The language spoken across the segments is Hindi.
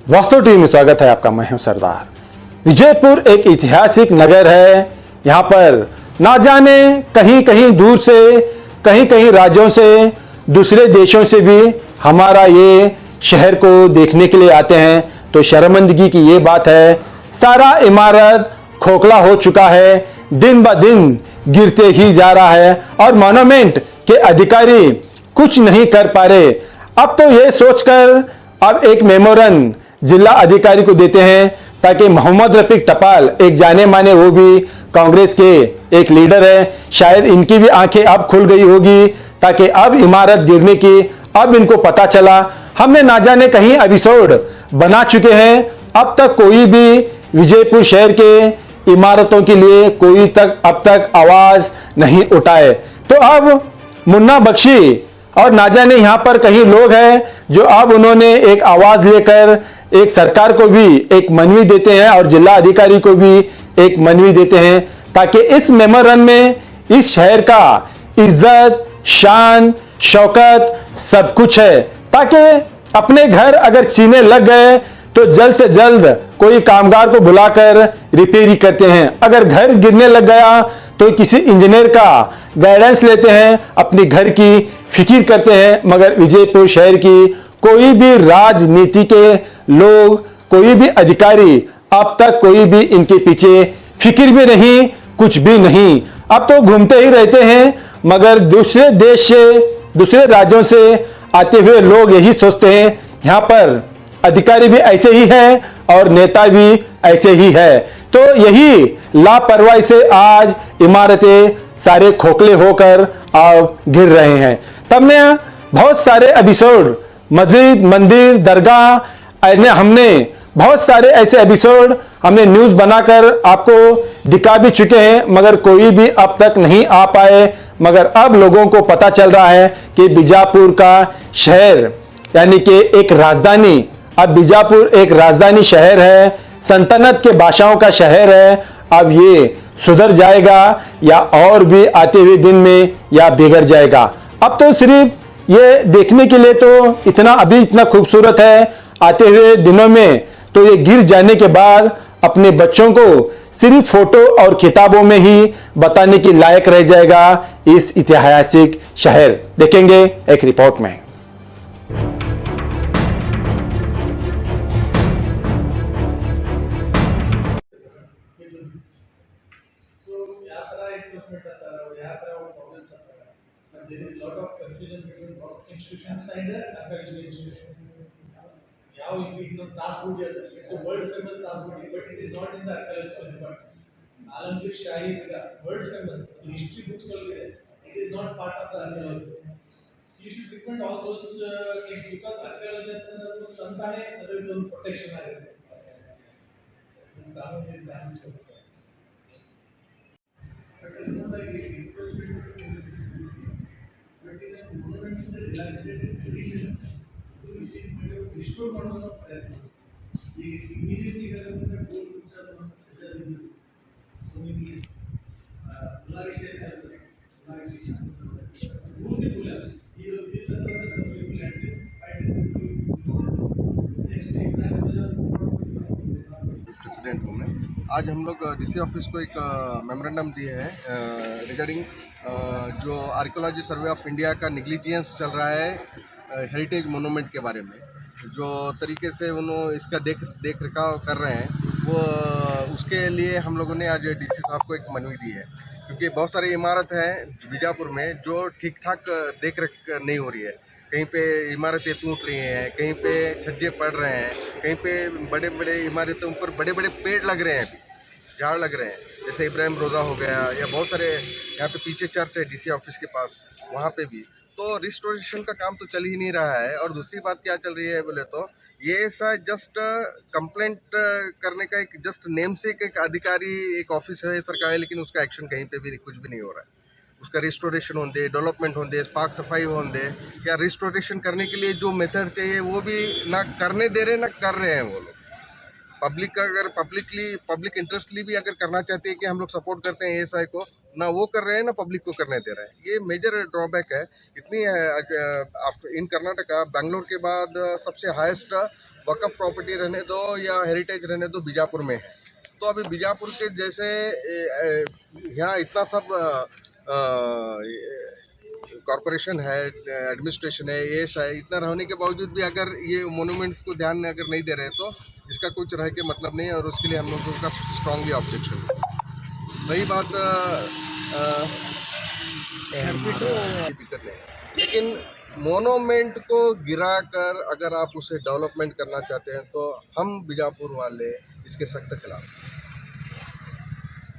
वास्तव टीवी में स्वागत है आपका। मैं हूं सरदार। विजयपुर एक ऐतिहासिक नगर है। यहाँ पर ना जाने कहीं कहीं दूर से, कहीं कहीं राज्यों से, दूसरे देशों से भी हमारा ये शहर को देखने के लिए आते हैं। तो शर्मिंदगी की ये बात है, सारा इमारत खोखला हो चुका है, दिन ब दिन गिरते ही जा रहा है और मॉन्यूमेंट के अधिकारी कुछ नहीं कर पा रहे। अब तो ये सोचकर अब एक मेमोरन जिला अधिकारी को देते हैं ताकि मोहम्मद रफीक टपाल, एक जाने माने, वो भी कांग्रेस के एक लीडर है, शायद इनकी भी आंखें अब खुल गई होगी ताकि अब इमारत गिरने की अब इनको पता चला। हमने ना जाने कहीं एपिसोड बना चुके हैं, अब तक कोई भी विजयपुर शहर के इमारतों के लिए कोई अब तक आवाज नहीं उठाए। तो अब मुन्ना बख्शी और ना जाने यहां पर कहीं लोग हैं जो अब उन्होंने एक आवाज लेकर एक सरकार को भी एक मनवी देते हैं और जिला अधिकारी को भी एक मनवी देते हैं ताकि इस मेमोरन में इस शहर का इज्जत, शान, शौकत सब कुछ है, ताकि अपने घर अगर चीने लग गए तो जल्द से जल्द कोई कामगार को बुलाकर रिपेयरिंग करते हैं। अगर घर गिरने लग गया तो किसी इंजीनियर का गाइडेंस लेते हैं, अपनी घर की फिक्र करते हैं। मगर विजयपुर शहर की कोई भी राजनीति के लोग, कोई भी अधिकारी अब तक कोई भी इनके पीछे फिक्र भी नहीं, कुछ भी नहीं। अब तो घूमते ही रहते हैं, मगर दूसरे देश से, दूसरे राज्यों से आते हुए लोग यही सोचते हैं यहां पर अधिकारी भी ऐसे ही है और नेता भी ऐसे ही है। तो यही लापरवाही से आज इमारतें सारे खोखले होकर अब गिर रहे हैं। तब ने बहुत सारे एपिसोड, मस्जिद, मंदिर, दरगाह, हमने बहुत सारे ऐसे एपिसोड हमने न्यूज बनाकर आपको दिखा भी चुके हैं, मगर कोई भी अब तक नहीं आ पाए। मगर अब लोगों को पता चल रहा है कि बीजापुर का शहर यानी कि एक राजधानी, अब बीजापुर एक राजधानी शहर है, सल्तनत के बादशाहों का शहर है। अब ये सुधर जाएगा या और भी आते हुए दिन में या बिगड़ जाएगा। अब तो सिर्फ ये देखने के लिए तो इतना खूबसूरत है, आते हुए दिनों में तो ये गिर जाने के बाद अपने बच्चों को सिर्फ फोटो और किताबों में ही बताने के लायक रह जाएगा इस ऐतिहासिक शहर। देखेंगे एक रिपोर्ट में। There is a lot of confusion between institutions and the academic institutions. Now, if you know Taj Hotel, it's a world famous Taj Hotel, but it is not in the archaeological department. Alamgir Shahi is world famous in history books. It is not part of the archaeology. You should frequent all those things because archaeology is some protection. Restore ಮಾಡೋದು ಪ್ರಯತ್ನ ಈಗ ಇಮಿಡಿಯೇಟ್ಲಿ ಹೇಳಬೇಕಂದ್ರೆ प्रेसिडेंट हूँ मैं। आज हम लोग डीसी ऑफिस को एक मेमोरेंडम दिए हैं रिगार्डिंग जो आर्कियोलॉजी सर्वे ऑफ इंडिया का नेग्लिजियंस चल रहा है हेरिटेज मोनूमेंट के बारे में। जो तरीके से उन्होंने इसका देख रखाव कर रहे हैं, वो उसके लिए हम लोगों ने आज डीसी साहब को एक मनवी दी है, क्योंकि बहुत सारी इमारत हैं बीजापुर में जो ठीक ठाक देख रख नहीं हो रही है। कहीं पे इमारतें टूट रही हैं, कहीं पे छज्जे पड़ रहे हैं, कहीं पे बड़े बड़े इमारतों पर बड़े बड़े पेड़ लग रहे हैं, अभी झाड़ लग रहे हैं, जैसे इब्राहिम रोज़ा हो गया या बहुत सारे यहाँ पे पीछे चर्च है डीसी ऑफिस के पास, वहाँ पे भी। तो रिस्टोरेशन का काम तो चल ही नहीं रहा है। और दूसरी बात क्या चल रही है बोले तो ये ऐसा जस्ट कंप्लेंट करने का एक जस्ट नेम से एक अधिकारी एक ऑफिस है का है, लेकिन उसका एक्शन कहीं पे भी कुछ भी नहीं हो रहा है। उसका रिस्टोरेशन होंगे, डेवलपमेंट होंगे, पार्क सफाई होंगे, या रिस्टोरेशन करने के लिए जो मेथड चाहिए वो भी ना करने दे रहे ना कर रहे हैं वो लोग। पब्लिक अगर पब्लिक इंटरेस्टली भी अगर करना चाहते हैं कि हम लोग सपोर्ट करते हैं एएसआई को, ना वो कर रहे हैं ना पब्लिक को करने दे रहे हैं। ये मेजर ड्रॉबैक है। इतनी इन कर्नाटका बैंगलोर के बाद सबसे हाईएस्ट वक़्फ़ प्रॉपर्टी रहने दो या हेरिटेज रहने दो बीजापुर में है। तो अभी बीजापुर के जैसे यहाँ इतना सब कॉरपोरेशन है, एडमिनिस्ट्रेशन है, एएस है, इतना रहने के बावजूद भी अगर ये मोनूमेंट्स को ध्यान अगर नहीं दे रहे तो इसका कुछ रह के मतलब नहीं है, और उसके लिए हम लोगों का स्ट्रांगली ऑब्जेक्शन है। वही बात लेकिन मोनूमेंट को गिराकर अगर आप उसे डेवलपमेंट करना चाहते हैं तो हम बीजापुर वाले इसके सख्त खिलाफ।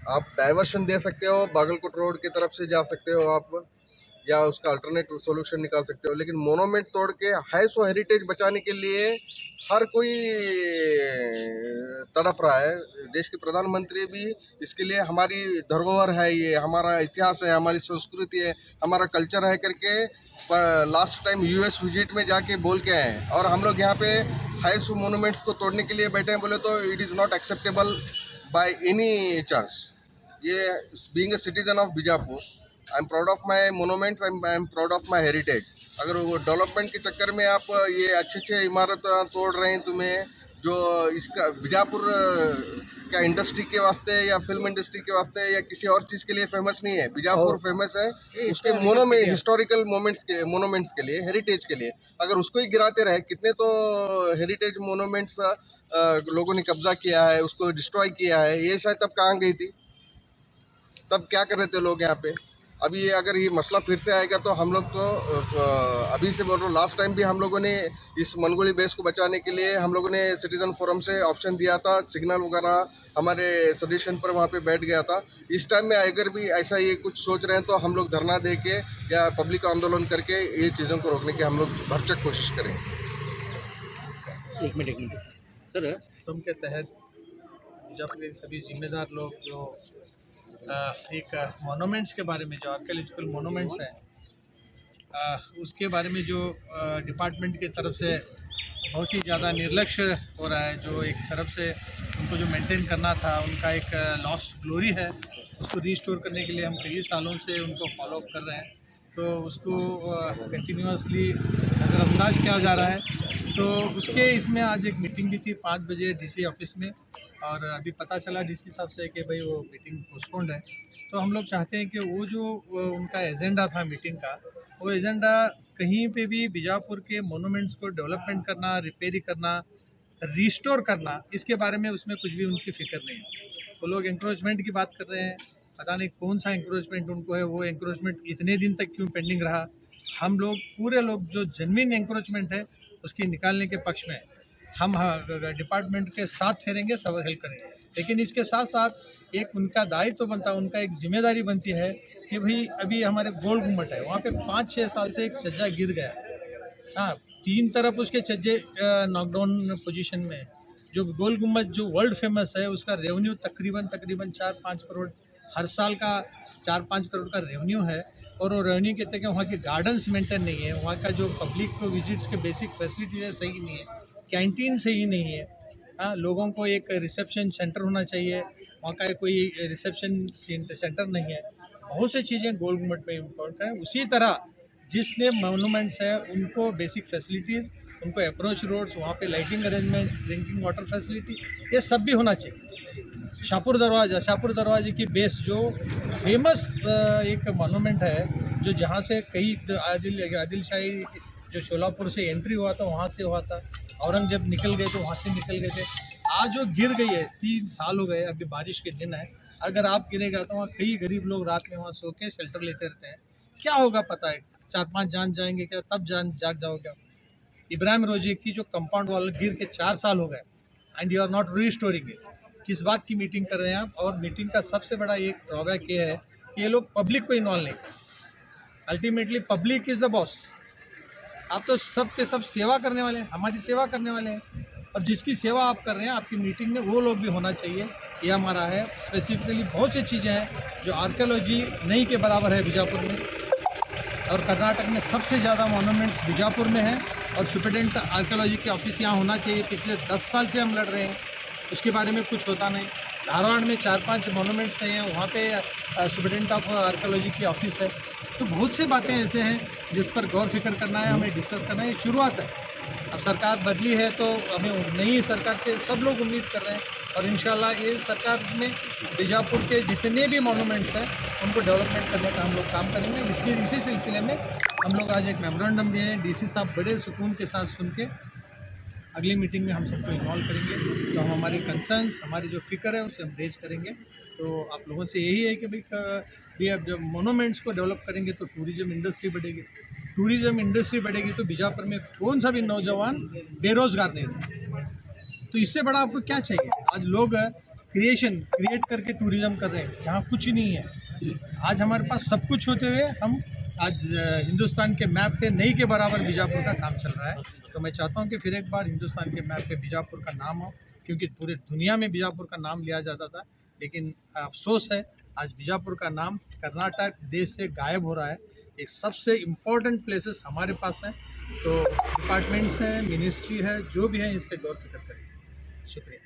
आप डाइवर्शन दे सकते हो, बागलकोट रोड की तरफ से जा सकते हो आप, या उसका अल्टरनेटिव सॉल्यूशन निकाल सकते हो, लेकिन मोनूमेंट तोड़ के हाईएस्ट हेरिटेज बचाने के लिए हर कोई तड़प रहा है। देश के प्रधानमंत्री भी इसके लिए हमारी धरोहर है, ये हमारा इतिहास है, हमारी संस्कृति है, हमारा कल्चर है करके लास्ट टाइम यूएस विजिट में जाके बोल के आए हैं। और हम लोग यहाँ पे हाईएस्ट मोनूमेंट्स को तोड़ने के लिए बैठे हैं बोले तो it is not acceptable by any chance. ये being a citizen of Bijapur, I am proud of my monument, I am proud of my heritage. अगर वो डेवलपमेंट के चक्कर में आप ये अच्छे इमारत तोड़ रहे हैं, तुम्हें जो इसका बीजापुर क्या इंडस्ट्री के वास्ते या फिल्म इंडस्ट्री के वास्ते या किसी और चीज़ के लिए फेमस नहीं है। बीजापुर फेमस है उसके हिस्टोरिकल मोनूमेंट्स के लिए, हेरिटेज के लिए। अगर उसको ही गिराते रहे, कितने तो हेरिटेज मोनूमेंट्स लोगों ने कब्जा किया है, उसको डिस्ट्रॉय किया है। ये शायद तब कहाँ गई थी, तब क्या कर रहे थे लोग यहाँ पे। अभी ये अगर ये मसला फिर से आएगा तो हम लोग तो अभी से बोल रहा हूँ, लास्ट टाइम भी हम लोगों ने इस मनगोली बेस को बचाने के लिए हम लोगों ने सिटीजन फोरम से ऑप्शन दिया था, सिग्नल वगैरह हमारे सजेशन पर वहाँ पे बैठ गया था। इस टाइम में अगर भी ऐसा ये कुछ सोच रहे हैं तो हम लोग धरना दे के या पब्लिक आंदोलन करके ये चीज़ों को रोकने की हम लोग भरचक कोशिश करें। एक मिनट सर, तुम के तहत बीजापुर के सभी जिम्मेदार लोग जो एक मोनूमेंट्स के बारे में, जो आर्कियोलॉजिकल मोनूमेंट्स हैं, उसके बारे में जो डिपार्टमेंट की तरफ से बहुत ही ज़्यादा निर्लक्ष्य हो रहा है। जो एक तरफ से उनको जो मेंटेन करना था, उनका एक लॉस्ट ग्लोरी है, उसको रिस्टोर करने के लिए हम कई सालों से उनको फॉलो अप कर रहे हैं। तो उसको कंटिन्यूसली नज़रअंदाज किया जा रहा है। तो उसके इसमें आज एक मीटिंग भी थी 5 बजे डीसी ऑफिस में, और अभी पता चला डीसी साहब से कि भाई वो मीटिंग पोस्टपोन्ड है। तो हम लोग चाहते हैं कि वो जो उनका एजेंडा था मीटिंग का, वो एजेंडा कहीं पे भी बीजापुर के मोनूमेंट्स को डेवलपमेंट करना, रिपेयरिंग करना, रिस्टोर करना, इसके बारे में उसमें कुछ भी उनकी फिक्र नहीं है। वो लोग एंक्रोचमेंट की बात कर रहे हैं, पता नहीं कौन सा एंक्रोचमेंट उनको है, वो एंक्रोचमेंट इतने दिन तक क्यों पेंडिंग रहा। हम लोग पूरे लोग जो जेन्युइन एंक्रोचमेंट है उसकी निकालने के पक्ष में हम डिपार्टमेंट के साथ ठहरेंगे, सब हेल्प करेंगे। लेकिन इसके साथ साथ एक उनका दायित्व तो बनता है, उनका एक जिम्मेदारी बनती है कि भाई अभी हमारे गोल गुम्बद है, वहाँ पे 5-6 साल से एक छज्जा गिर गया। हाँ, 3 तरफ उसके छज्जे नॉकडाउन पोजीशन में। जो गोल गुम्बद जो वर्ल्ड फेमस है, उसका रेवेन्यू तकरीबन 4-5 करोड़ हर साल का 4-5 करोड़ का रेवेन्यू है। और वो रेवेन्यू कहते हैं कि वहाँ के गार्डन्स मेंटेन नहीं है, वहाँ का जो पब्लिक को विजिट्स के बेसिक फैसिलिटीज है सही नहीं है, कैंटीन सही नहीं है। हाँ, लोगों को एक रिसेप्शन सेंटर होना चाहिए, वहाँ का कोई रिसेप्शन सेंटर नहीं है। बहुत सी चीज़ें गोल गुम्बद में इम्पोर्टेंट है। उसी तरह जिसने मोनूमेंट्स है उनको बेसिक फैसिलिटीज़, उनको अप्रोच रोड्स, वहाँ पे lighting arrangement, drinking water facility, ये सब भी होना चाहिए। शाहपुर दरवाजे की बेस जो फेमस एक मोनूमेंट है, जो जहाँ से कई आदिल शाही जो शोलापुर से एंट्री हुआ था वहाँ से हुआ था, औरंगजेब निकल गए तो वहाँ से निकल गए थे। आज जो गिर गई है, 3 साल हो गए, अभी बारिश के दिन है, अगर आप गिरेगा तो वहाँ कई गरीब लोग रात में वहाँ सो के शेल्टर लेते रहते हैं। क्या होगा पता है, 4-5 जान जाएंगे क्या, तब जाग जाओगे। इब्राहिम रोजी की जो कंपाउंड वॉल गिर के 4 साल हो गए and you are not restoring it. किस बात की मीटिंग कर रहे हैं आप? और मीटिंग का सबसे बड़ा एक ड्रॉबैक ये है कि ये लोग पब्लिक को इन्वॉल्व नहीं करते। Ultimately public is the boss. आप तो सब के सब सेवा करने वाले हैं, हमारी सेवा करने वाले हैं, और जिसकी सेवा आप कर रहे हैं आपकी मीटिंग में वो लोग भी होना चाहिए। ये हमारा है। स्पेसिफिकली बहुत सी चीज़ें हैं जो आर्कियोलॉजी नहीं के बराबर है बीजापुर में, और कर्नाटक में सबसे ज़्यादा मोनूमेंट्स बीजापुर में है। और सुपरिटेंडेंट आर्कियोलॉजी के ऑफिस यहाँ होना चाहिए। पिछले 10 साल से हम लड़ रहे हैं, उसके बारे में कुछ होता नहीं। धारवाड़ में 4-5 मोनूमेंट्स नहीं हैं, वहाँ पे सुप्रिटेंडेंट ऑफ आर्कोलॉजी की ऑफिस है। तो बहुत सी बातें ऐसे हैं जिस पर गौर फिक्र करना है, हमें डिस्कस करना है। ये शुरुआत है, अब सरकार बदली है तो हमें नई सरकार से सब लोग उम्मीद कर रहे हैं और इंशाल्लाह ये सरकार में बीजापुर के जितने भी मोनूमेंट्स हैं उनको डेवलपमेंट करने का हम लोग काम करेंगे। इसी सिलसिले में हम लोग आज एक मेमोरेंडम दिए हैं। डीसी साहब बड़े सुकून के साथ सुन के अगली मीटिंग में हम सबको इन्वॉल्व करेंगे, तो हम हमारे कंसर्न्स, हमारी जो फिक्र है उसे हम रेज करेंगे। तो आप लोगों से यही है कि भाई अब जब मोनूमेंट्स को डेवलप करेंगे तो टूरिज़्म इंडस्ट्री बढ़ेगी, टूरिज़्म इंडस्ट्री बढ़ेगी तो बीजापुर में कौन सा भी नौजवान बेरोज़गार नहीं रहेगा। तो इससे बड़ा आपको क्या चाहिए? आज लोग क्रिएट करके टूरिज़्म कर रहे हैं जहाँ कुछ ही नहीं है। आज हमारे पास सब कुछ होते हुए हम आज हिंदुस्तान के मैप पे नहीं के बराबर बीजापुर का काम चल रहा है। तो मैं चाहता हूँ कि फिर एक बार हिंदुस्तान के मैप पे बीजापुर का नाम हो, क्योंकि पूरे दुनिया में बीजापुर का नाम लिया जाता था, लेकिन अफसोस है आज बीजापुर का नाम कर्नाटक देश से गायब हो रहा है। एक सबसे इम्पोर्टेंट प्लेसेस हमारे पास हैं, तो डिपार्टमेंट्स हैं, मिनिस्ट्री है, जो भी है इस पर गौर फिक्र करें। शुक्रिया।